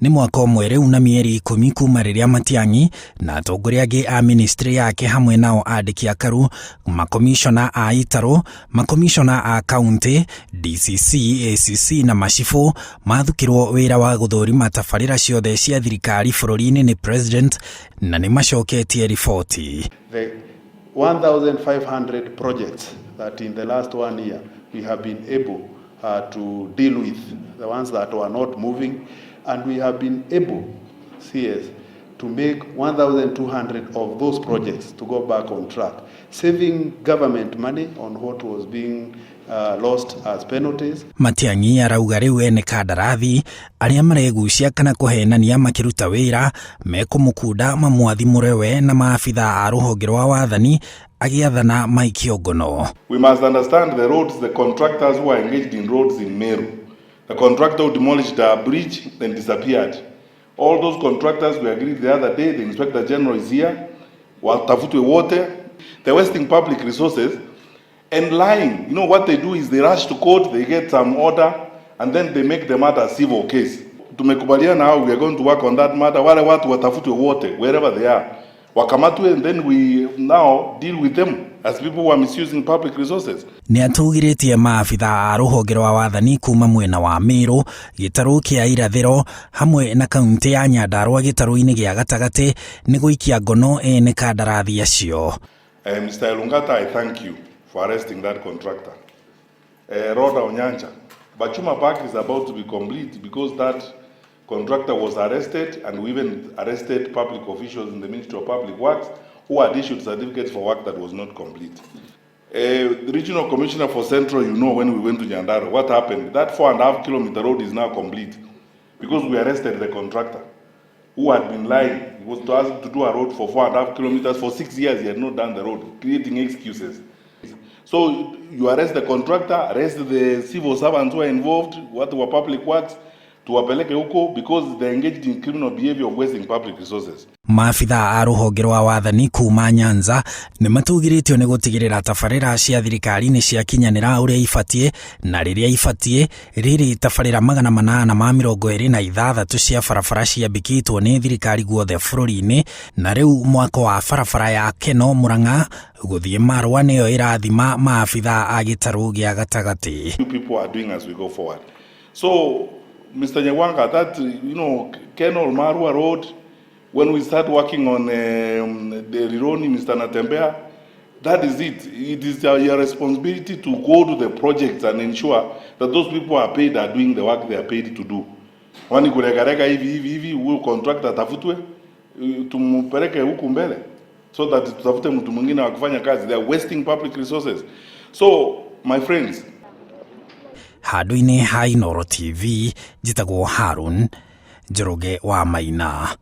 Ni mwaka ũmwe rĩu na mĩeri 10 kuma rĩrĩa Matiang'i na atongoria angĩ a ministry yake hamwe nao andĩki a karu, makomishona a itaro, makomishona a county, DCC, ACC na macibũ mathukirwo wĩra wa gũthũrima tabarĩra ciothe cia thirikari bũrũri-inĩ nĩ president na nĩ macoketie riboti. The 1,500 projects that in the last 1 year we have been able to deal with, the ones that were not moving, and we have been able, CS, to make 1,200 of those projects to go back on track, saving government money on what was being lost as penalties. Matiang'i arauga rĩu ene kandarathi arĩa maregucia kana kũhenania makĩruta wĩra mekũmũkunda mamwathimũre we na maabitha a rũhonge rwa wathani agĩathana maikio ngono. We must understand the roads, the contractors who are engaged in roads in Meru. The contractor who demolished a bridge and disappeared. All those contractors we agreed the other day, the Inspector General is here, watafutwe wote. They're wasting public resources and lying. You know what they do is they rush to court, they get some order, and then they make the matter a civil case. Tumekubaliana how we are going to work on that matter. Wale watu watafutwe wote, wherever they are. Wakamatwe, and then we now deal with them as people who are misusing public resources. Nĩ atugirĩtie maabitha a rũhonge rwa wathani kuma mwena wa Meru, gĩtarũ kĩa irathĩro hamwe na kaunti ya Nyandarua gĩtarũ-inĩ gĩa gatagatĩ nĩ gũikia ngono ene kandarathi acio. Mr. Elungata, I thank you for arresting that contractor. Rhoda Onyancha, Bachuma Park is about to be complete because that contractor was arrested, and we even arrested public officials in the Ministry of Public Works who had issued certificates for work that was not complete. The Regional Commissioner for Central, you know, when we went to Nyandarua, what happened? That 4.5 kilometer road is now complete because we arrested the contractor who had been lying. He was asked to do a road for 4.5 kilometers. For 6 years, he had not done the road, creating excuses. So you arrest the contractor, arrest the civil servants who are involved, what were public works, tuwapeleke huko because they engaged in criminal behavior of wasting public resources. Maabitha a rũhonge rwa wathani kuma Nyanza nĩ matugirĩtio nĩ gũtigĩrĩra tabarĩra cia thirikari nĩ ciakinyanĩra ũrĩa ibatiĩ na rĩrĩa ibatiĩ. Rĩrĩ tabarĩra 826 cia barabara ciambĩkĩtwo nĩ thirikari guothe bũrũri-inĩ, na rĩu mwako wa barabara ya Keno Murang'a gũthiĩ Marua nĩyo ĩrathima maabitha a gĩtarũ gĩa gatagatĩ. People are doing as we go forward. So Mr. Nyawanga, that, you know, Keno Marua Road, when we start working on the Rironi, Mr. Natembea, that is it. It is your responsibility to go to the projects and ensure that those people are paid, are doing the work they are paid to do. Wani kuregarega hivi, huyo contractor atafutwe, tumpeleke huku mbele, so that tutafute mtu mwingine wa kufanya kazi. They are wasting public resources. So, my friends, handũ-inĩ ha Inooro TV, njĩtagwo Harun Njoroge wa Maina.